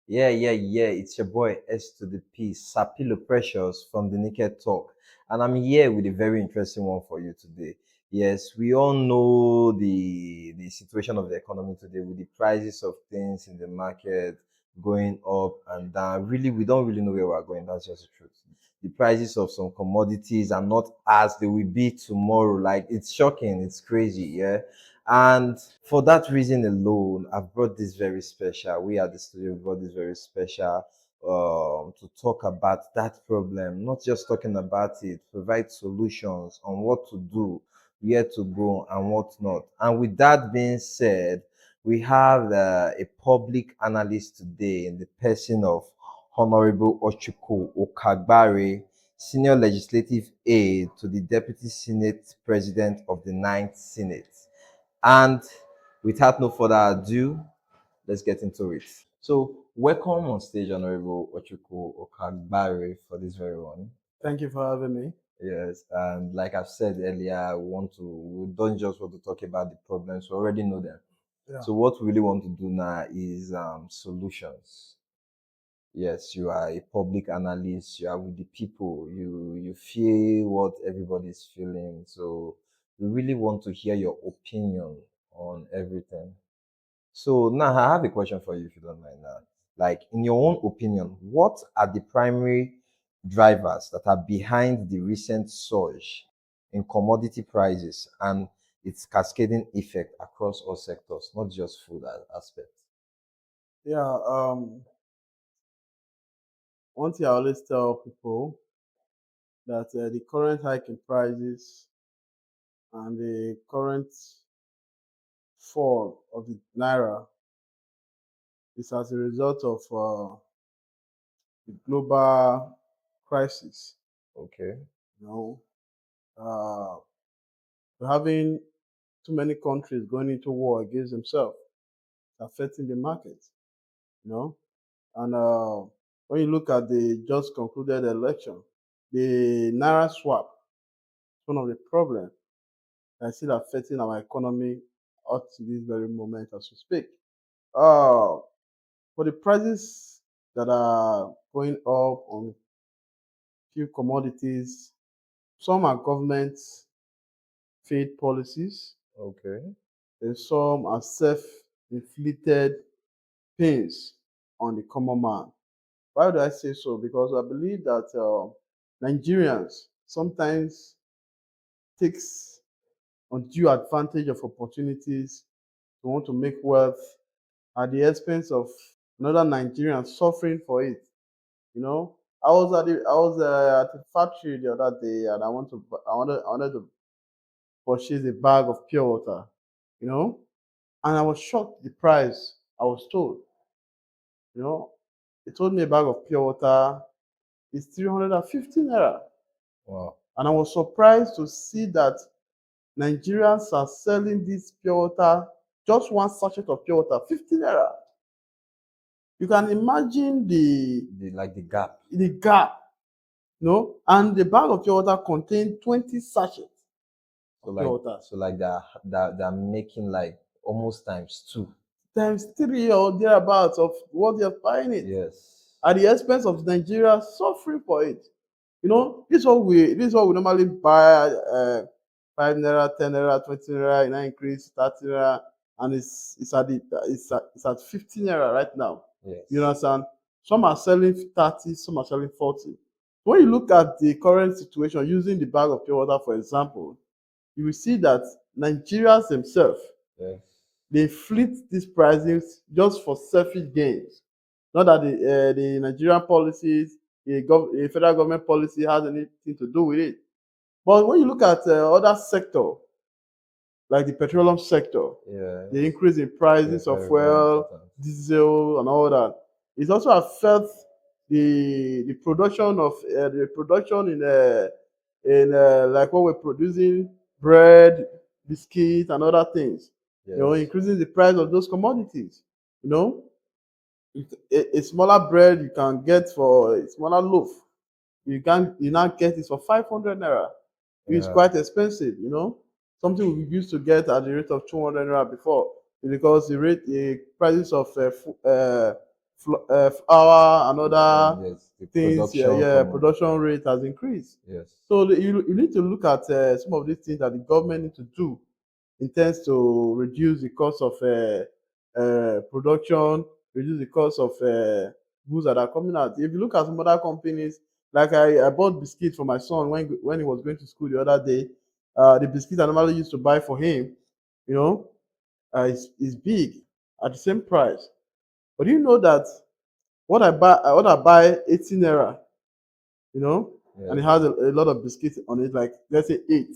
Yeah. It's your boy S to the P, Sapilo Precious from the Naked Talk. And I'm here with a very interesting one for you today. Yes, we all know the situation of the economy today with the prices of things in the market going up and down. Really, we don't really know where we're going. That's just the truth. The prices of some commodities are not as they will be tomorrow. Like it's shocking, it's crazy, yeah. And for that reason alone, I've brought this very special. We at the studio brought this very special to talk about that problem, not just talking about it, provide solutions on what to do, where to go, and what not. And with that being said, we have a public analyst today in the person of Honorable Ochuku Okagbare, Senior Legislative Aide to the Deputy Senate President of the Ninth Senate. And without no further ado, let's get into it. So, welcome on stage, Honorable Ochuku Okagbare, for this very one. Thank you for having me. Yes, and like I've said earlier, we don't just want to talk about the problems, we already know them. Yeah. So, what we really want to do now is solutions. Yes, you are a public analyst, you are with the people, you feel what everybody's feeling. So, we really want to hear your opinion on everything. So now I have a question for you if you don't mind now. Like in your own opinion, what are the primary drivers that are behind the recent surge in commodity prices and its cascading effect across all sectors, not just food aspect? Yeah. One thing I always tell people that the current hike in prices and the current fall of the naira is as a result of the global crisis. Okay. You know, uh, we're having too many countries going into war against themselves, affecting the market. You know, and when you look at the just concluded election, the naira swap is one of the problems that's still affecting our economy up to this very moment as we speak. Uh, for the prices that are going up on few commodities, some are government paid policies, Okay. and some are self-inflicted pains on the common man. Why do I say so? Because I believe that Nigerians sometimes takes undue advantage of opportunities to want to make wealth at the expense of another Nigerian suffering for it. You know, I was at a factory the other day, and I wanted to purchase a bag of pure water. You know, and I was shocked the price I was told. You know, they told me a bag of pure water is 350 naira, Wow. and I was surprised to see that Nigerians are selling this pure water, just one sachet of pure water, 50 naira. You can imagine The gap. the gap, you know, and the bag of pure water contained 20 sachets So of pure like water, so like they're making like almost times two. times three or thereabouts of what they're buying it, Yes. at the expense of Nigeria suffering for it. You know, this is what we normally buy 5 naira, 10 naira, 20 naira, now increase 30 naira, and it's at 50 naira right now. You Yes. understand? Some are selling 30, some are selling 40. When you look at the current situation, using the bag of pure water for example, you will see that Nigerians themselves, Yes. they fleet these prices just for selfish gains. Not that the Nigerian policies, the federal government policy has anything to do with it. But when you look at other sector, like the petroleum sector, the Yes. increase in Yeah, prices of very, very fuel, important. diesel, and all that, it also affects the production in like what we're producing, bread, biscuits, and other things. Yes. Increasing the price of those commodities. You know, a smaller bread you can get for a smaller loaf, you now get it for 500 naira, which is Yeah. quite expensive. Something we used to get at the rate of 200 naira before, because the prices of flour and other Yes, the things. Yeah, production yeah, coming. production rate has increased. Yes, So you need to look at some of these things that the government need to do intends to reduce the cost of production, reduce the cost of goods that are coming out. If you look at some other companies, like I bought biscuits for my son when he was going to school the other day. The biscuits I normally used to buy for him, you know, is big at the same price. But do you know that what I buy 18 naira, you know, and it yes. has a lot of biscuits on it, like let's say eight.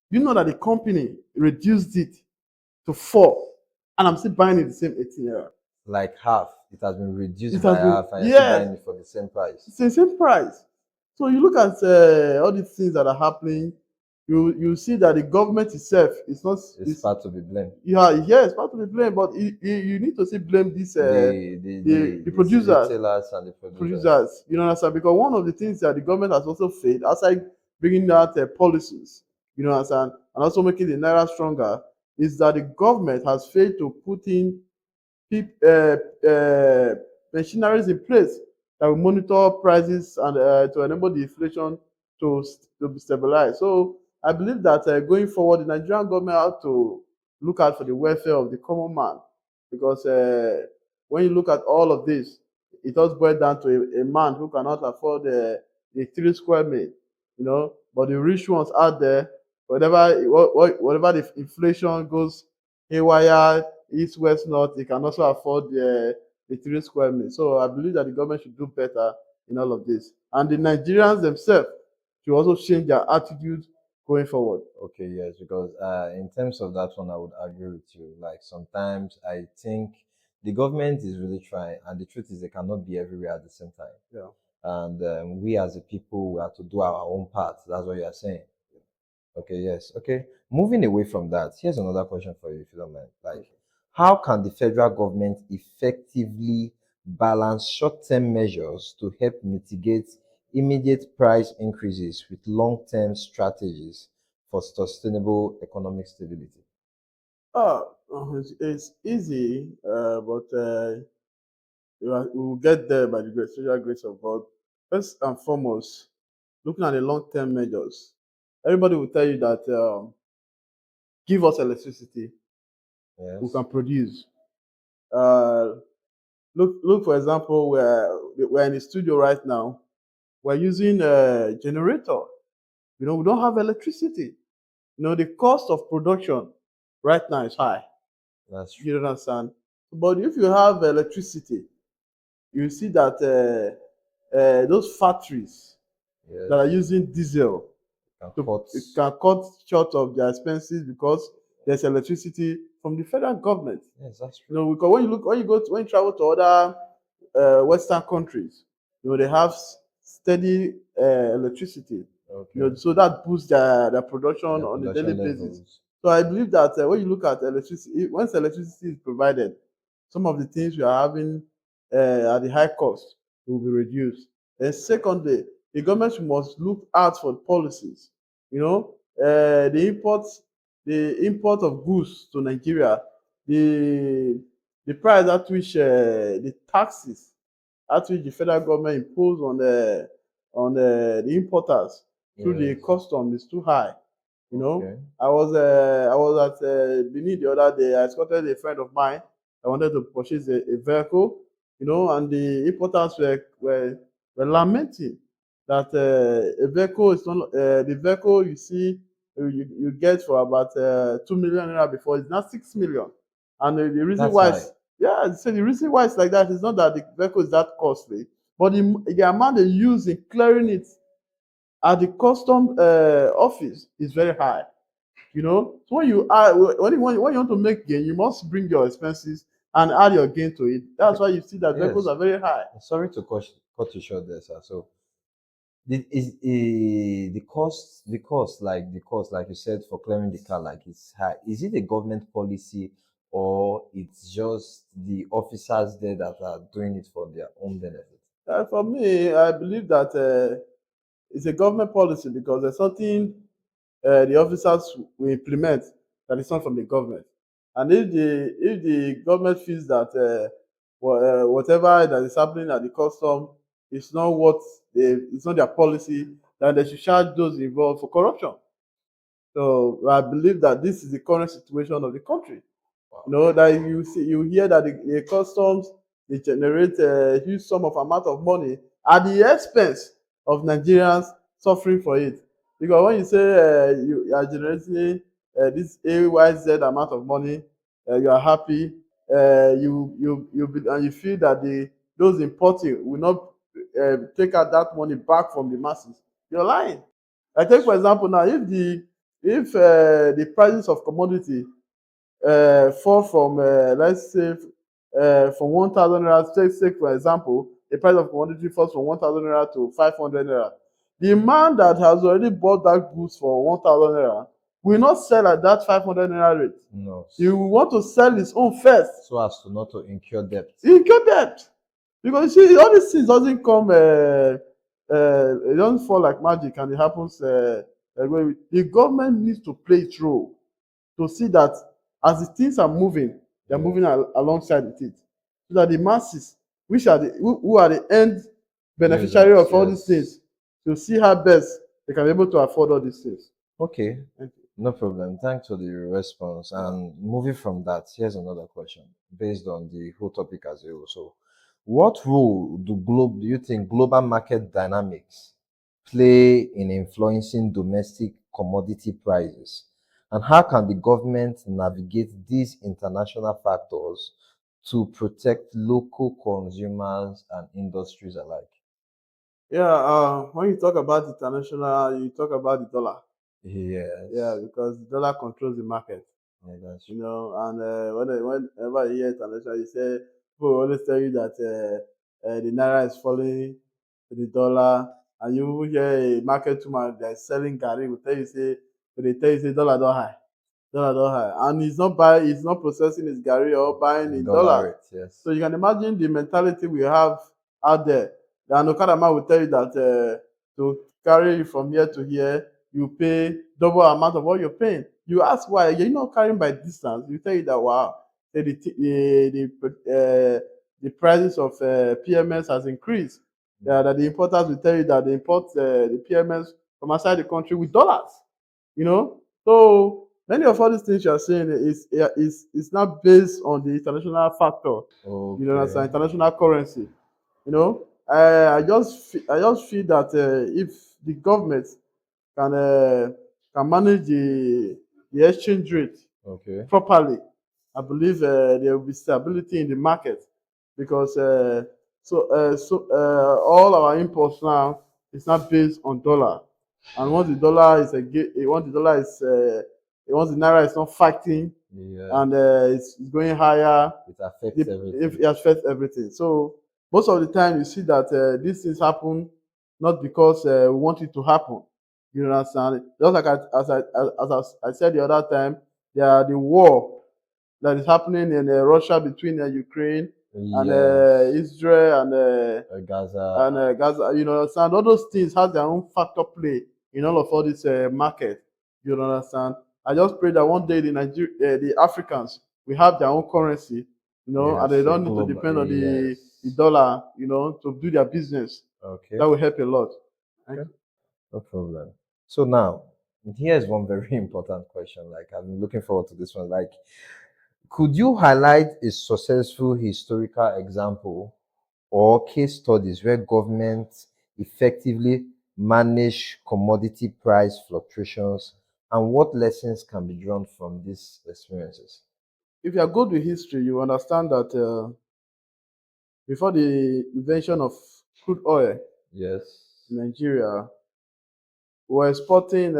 You know that the company reduced it to four, and I'm still buying it the same 18 naira. Like half. It has been It reduced by has been, half, and you're still yes, buying it for the same price. it's the same price. So you look at all these things that are happening, you see that the government itself is not It's is part to be blamed. yeah, yes, part of the blame, but you need to see blame this the The producers retailers and the producers. producers. You know understand? Because one of the things that the government has also failed, aside bringing out policies, you know understand, and also making the naira stronger, is that the government has failed to put in machineries in place that will monitor prices and to enable the inflation to be stabilized. So I believe that going forward, the Nigerian government has to look out for the welfare of the common man, because when you look at all of this, it does boil down to a man who cannot afford a 3 square meal, you know. But the rich ones out there, whatever the inflation goes haywire, east, west, north, they can also afford the 3 square meal. So I believe that the government should do better in all of this. And the Nigerians themselves should also change their attitude going forward. Okay, yes, because in terms of that one, I would agree with you. Like sometimes I think the government is really trying, and the truth is they cannot be everywhere at the same time. Yeah. And we as a people, we have to do our own part. That's what you are saying. Okay, yes. Okay. Moving away from that, here's another question for you, if you don't mind. Like, Okay. how can the federal government effectively balance short-term measures to help mitigate immediate price increases with long-term strategies for sustainable economic stability? It's easy, but we will get there by the special grace of God. First and foremost, looking at the long-term measures, everybody will tell you that give us electricity, we Yes, can produce. Uh, look for example, we're in the studio right now. We're using a generator. You know, we don't have electricity. You know, the cost of production right now is high. that's true. You understand? But if you have electricity, you see that those factories that are Yes, using diesel can to cut. it can cut short of their expenses because there's electricity from the federal government. Yes, that's You true. know, because when you travel to other Western countries, you know, they have steady electricity. You Okay. know, so that boosts their production Their on a daily production basis. levels. So I believe that when you look at electricity, once electricity is provided, some of the things we are having at the high cost will be reduced. Then secondly, the government must look out for policies. You know, the import of goods to Nigeria, the the price at which the taxes at which the federal government impose on the importers through the Yes. custom is too high. You know, Okay. I was at Benin the other day. I escorted a friend of mine. I wanted to purchase a vehicle, you know, and the importers were lamenting that a vehicle is not the vehicle you see you get for about 2 million naira before is now 6 million, and the reason That's why high. it's, yeah, so the reason why it's like that is not that the vehicle is that costly, but the amount they use in clearing it at the custom office is very high. You know, so when you want to make gain, you must bring your expenses and add your gain to it. That's Okay. why you see that vehicles Yes. are very high. Sorry to cut you short there, sir. So the cost, like you said, for clearing the car, like it's high. Is it a government policy or it's just the officers there that are doing it for their own benefit? For me, I believe that it's a government policy because there's something the officers will implement that is not from the government. And if the government feels that whatever that is happening at the custom is not what it's not their policy, that they should charge those involved for corruption. So I believe that this is the current situation of the country. You know that you see, you hear that the customs they generate a huge sum of amount of money at the expense of Nigerians suffering for it. Because when you say you are generating this AYZ amount of money, you are happy, and you feel that the those importing will not take out that money back from the masses. You're lying. I take for example now, if the prices of commodity fall from let's say from 1,000 naira, take for example the price of commodity falls from 1,000 naira to 500 naira, the man that has already bought that goods for 1,000 naira will not sell at that 500 naira rate. No. He will want to sell his own first. So as to not to incur debt. He incur debt. Because you see, all these things doesn't come it doesn't fall like magic, and it happens the government needs to play its role to see that as the things are moving, they're Yeah. moving alongside with it. So that the masses, which are who are the end beneficiary Users, of all these yes. things, to see how best they can be able to afford all these things. Okay, Thank you. no problem. Thanks for the response. And moving from that, here's another question based on the whole topic as a whole. So, what role do you think global market dynamics play in influencing domestic commodity prices? And how can the government navigate these international factors to protect local consumers and industries alike? Yeah, when you talk about international, you talk about the dollar. Yeah, Yes, because the dollar controls the market. yeah, that's You true. know, and whenever you hear international, you say people always tell you that the naira is falling to the dollar, and you will hear a market woman that is selling garri will tell you say, they tell you say dollar don high, dollar don high, and he's not processing his garri or buying in Dollar dollar. rate, yes. So you can imagine the mentality we have out there. And Okada man will tell you that to carry you from here to here, you pay double amount of what you're paying. You ask why, you're not carrying by distance. You tell you that wow, say the prices of PMS has increased. That the importers will tell you that they import the PMS from outside the country with dollars. You know, so many of all these things you are saying is not based on the international factor. You know, as an Okay. international currency. You know, I just feel that if the government can uh, can manage the exchange rate Okay. properly, I believe there will be stability in the market because all our imports now is not based on dollar, and once the dollar is once the naira is not fighting Yeah. and it's going higher, It affects if everything. it affects everything. So most of the time you see that these things happen not because we want it to happen. You understand? Just like I said the other time, the war that is happening in Russia between Ukraine and Yes. Israel Gaza. and Gaza. You know, understand? All those things have their own factor play in all this market. You understand? I just pray that one day the Africans will have their own currency, you know, and they Yes. A don't need to global. depend on the Yes. dollar, you know, to do their business. Okay. That will help a lot. Thank Okay. you. No problem. So now, here's one very important question. Like I'm looking forward to this one. Like, could you highlight a successful historical example or case studies where governments effectively manage commodity price fluctuations and what lessons can be drawn from these experiences? If you are good with history, you understand that before the invention of crude oil Yes. in Nigeria, we were exporting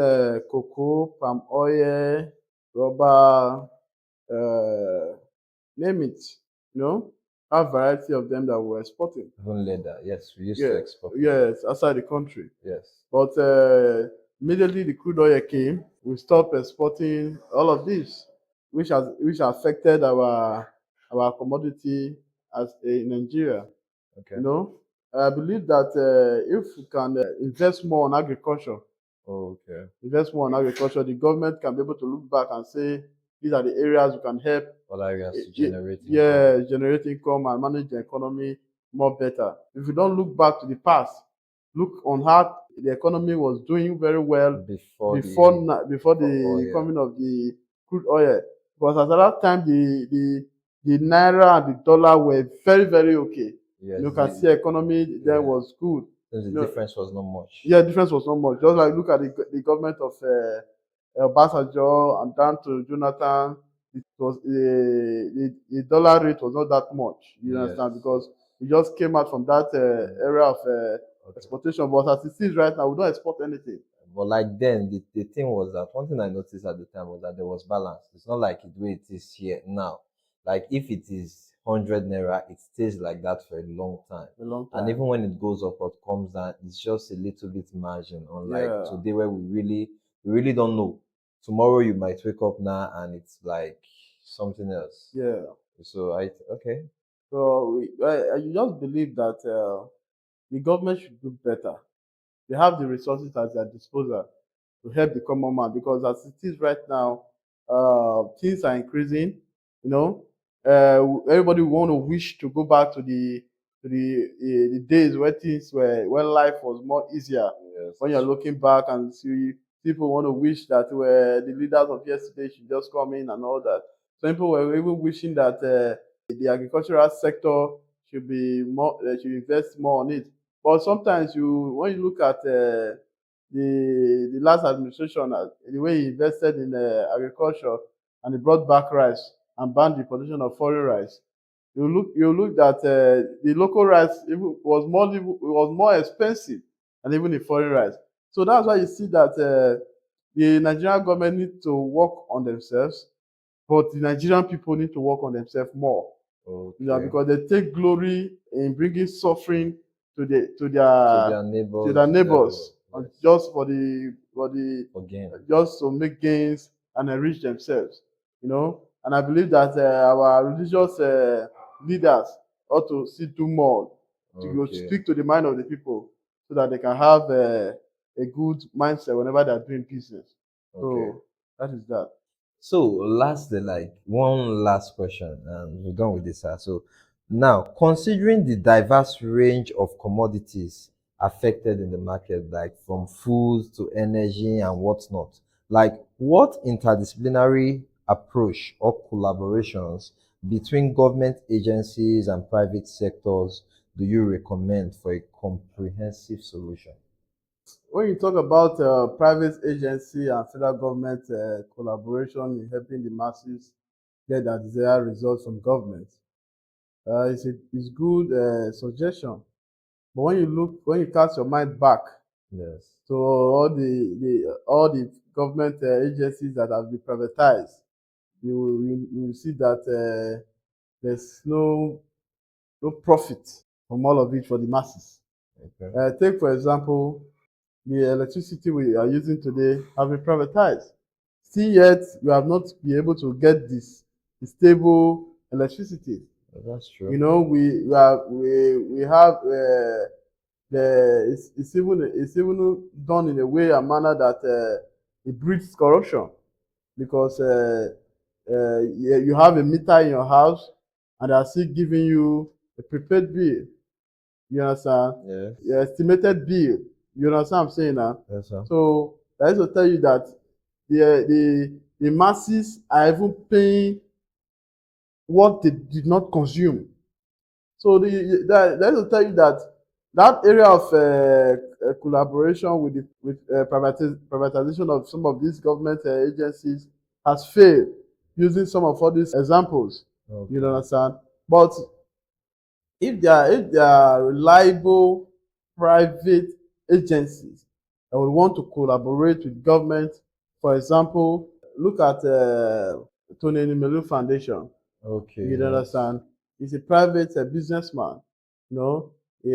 cocoa, palm oil, rubber, uh, name it. You know, a variety of them that we were exporting. Even leather. Yes, we used to Yeah, export leather. yes, outside the country. Yes. But immediately the crude oil came, we stopped exporting all of this, which affected our commodity as in Nigeria. Okay. You know, I believe that if we can invest more on agriculture, Okay. the government can be able to look back and say these are the areas we can help other areas to y- generate income yeah, generate income and manage the economy more better. If you don't look back to the past, look on how the economy was doing very well before the before for the oil. coming of the crude oil. Because at that time the naira and the dollar were very okay. Yes, You can see economy there yeah. was good. Since the You know, difference was not much. yeah, difference was not much. Just like look at the government of Obasanjo and down to Jonathan, it was the dollar rate was not that much. You Yes. understand? Because we just came out from that era of Okay. exportation. But as it is right now, we don't export anything. But like then, the thing was that one thing I noticed at the time was that there was balance. It's not like the way it is here now. Like if it is 100 naira, it stays like that for a long time. A long And time. even when it goes up or comes down, it's just a little bit margin. Unlike Yeah, today, where we really don't know. Tomorrow you might wake up now and it's like something else. yeah. So okay, So I just believe that the government should do better. They have the resources at their disposal to help the common man because as it is right now, things are increasing. You know, everybody want to wish to go back to the days where things were when life was more easier. When you're yes, looking back and see people want to wish that were the leaders of yesterday should just come in and all that. Some people were even wishing that the agricultural sector should be more, they should invest more on it. But sometimes when you look at the last administration, the way he invested in agriculture and he brought back rice and banned the production of foreign rice, you look that the local rice even was more expensive than even the foreign rice. So that's why you see that the Nigerian government need to work on themselves, but the Nigerian people need to work on themselves more. okay. Because they take glory in bringing suffering to the To their to their neighbors level, neighbors, and yes. just for the Again, just to make gains and enrich themselves. And I believe that our religious leaders ought to see do more to go okay, speak to the mind of the people so that they can have a good mindset whenever they are doing business. okay. So that is that. So lastly, like one last question, and we're done with this. So now, considering the diverse range of commodities affected in the market, like from food to energy and whatnot, like what interdisciplinary approach or collaborations between government agencies and private sectors do you recommend for a comprehensive solution? When you talk about private agency and federal government collaboration in helping the masses get their desired results from government, it's good suggestion. But when you cast your mind back Yes. to all the government agencies that have been privatized, you will see that there's no profit from all of it for the masses. Okay. Take for example the electricity we are using today have been privatized. Still yet, we have not been able to get the stable electricity. That's You true. know, we have it's even done in a way and manner that it breeds corruption because you have a meter in your house and they are still giving you a prepaid bill. You understand? Yes. Your estimated bill. You understand what I'm saying now? Yes, sir. So that is to tell you that the masses are even paying what they did not consume. So that is to tell you that that area of collaboration with privatization of some of these government agencies has failed using some of all these examples. You Okay. understand? But if they are reliable private agencies that would want to collaborate with government, for example, look at Tony Nimelu Foundation. Okay, You yes. understand? He's a private businessman. You know, he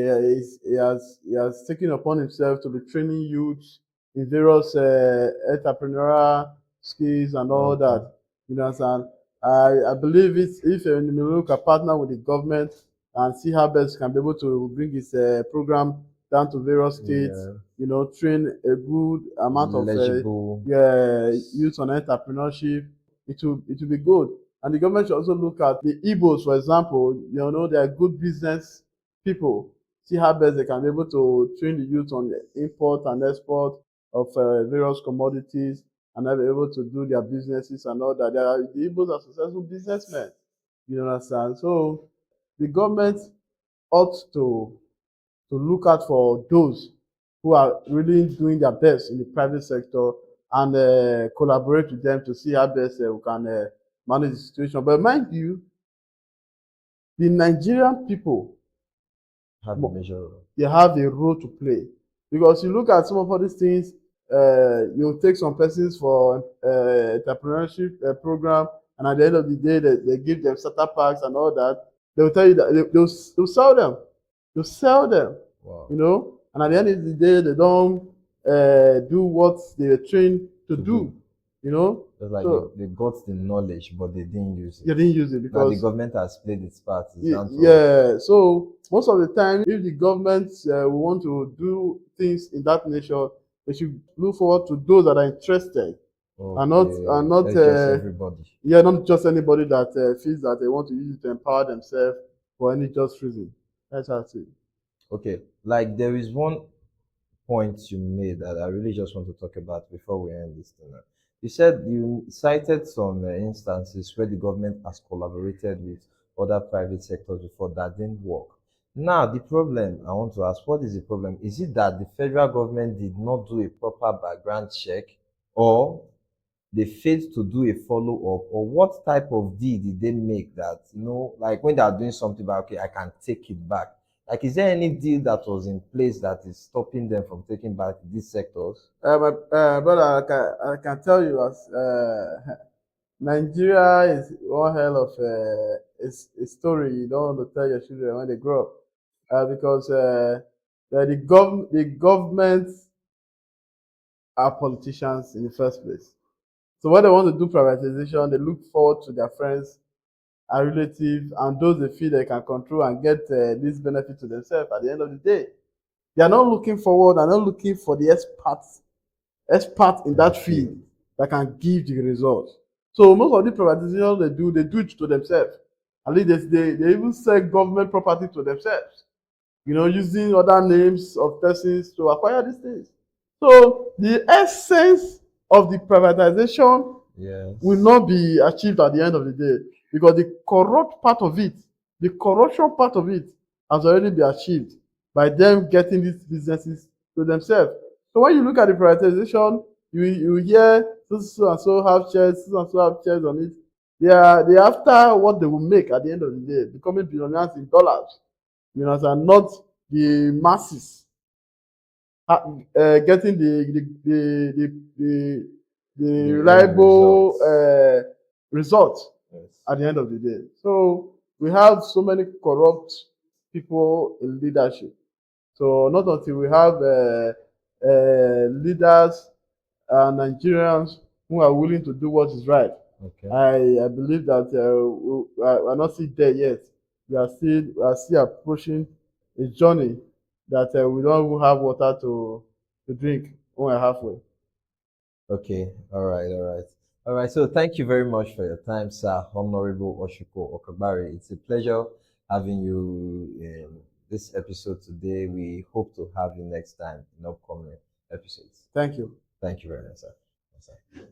has taken upon himself to be training youths in various entrepreneurial skills and all Okay. that. You understand? I believe if Nimelu can partner with the government and see how best can be able to bring his program down to various states, Yeah. train a good amount of Legible. youth on entrepreneurship, it will be good. And the government should also look at the Igbos, for example. They are good business people. See how best they can be able to train the youth on the import and export of various commodities, and they'll be able to do their businesses and all that. The Igbos are successful businessmen. You understand? So the government ought to look out for those who are really doing their best in the private sector, and collaborate with them to see how best we can manage the situation. But mind you, the Nigerian people, Have a major role. they have a role to play, because you look at some of all these things. You take some persons for entrepreneurship program, and at the end of the day, they give them starter packs and all that. They will tell you that they'll sell them. They'll sell them. Wow. And at the end of the day, they don't do what they were trained to To do. do. You know, It's like so they got the knowledge, but they didn't use they it. didn't use it Now the because government has played its part. It's down to us. yeah. So most of the time, if the government want to do things in that nature, they should look forward to those that are interested, and Okay, not that's just everybody. yeah, not just anybody that feels that they want to use it to empower themselves for any just reason. That's how I see it. Okay, like there is one point you made that I really just want to talk about before we end this thing. You said you cited some instances where the government has collaborated with other private sectors before that didn't work. Now, the problem I want to ask, what is the problem? Is it that the federal government did not do a proper background check, or they failed to do a follow up, or what type of deal did they make that, like when they are doing something, but okay, I can take it back? Like, is there any deal that was in place that is stopping them from taking back these sectors? My brother, I can tell you, as Nigeria is one hell of a story you don't want to tell your children when they grow up, because the government are politicians in the first place. So when they want to do privatization, they look forward to their friends and relatives and those they feel they can control and get this benefit to themselves at the end of the day. They are not looking forward, they are not looking for the expert in In the that field field. that can give the results. So most of the privatization they do it to themselves. At least they even sell government property to themselves, using other names of persons to acquire these things. So the essence of the privatization will Yes. not be achieved at the end of the day, because the corruption part of it has already been achieved by them getting these businesses to themselves. So when you look at the privatization, you hear so and so have shares, so and so have shares on it. They are after what they will make at the end of the day, becoming billionaires in dollars. And not the masses getting the The end reliable results. result Yes. at the end of the day. So we have so many corrupt people in leadership. So not until we have leaders and Nigerians who are willing to do what is right, Okay. I believe that we are not still there yet. We are still approaching a journey that we don't even have water to drink when we're halfway. Okay. All right. All right. All right. So thank you very much for your time, sir. Honorable Oshiko Okabari. It's a pleasure having you in this episode today. We hope to have you next time in upcoming episodes. Thank you. Thank you very much, sir. Yes, sir.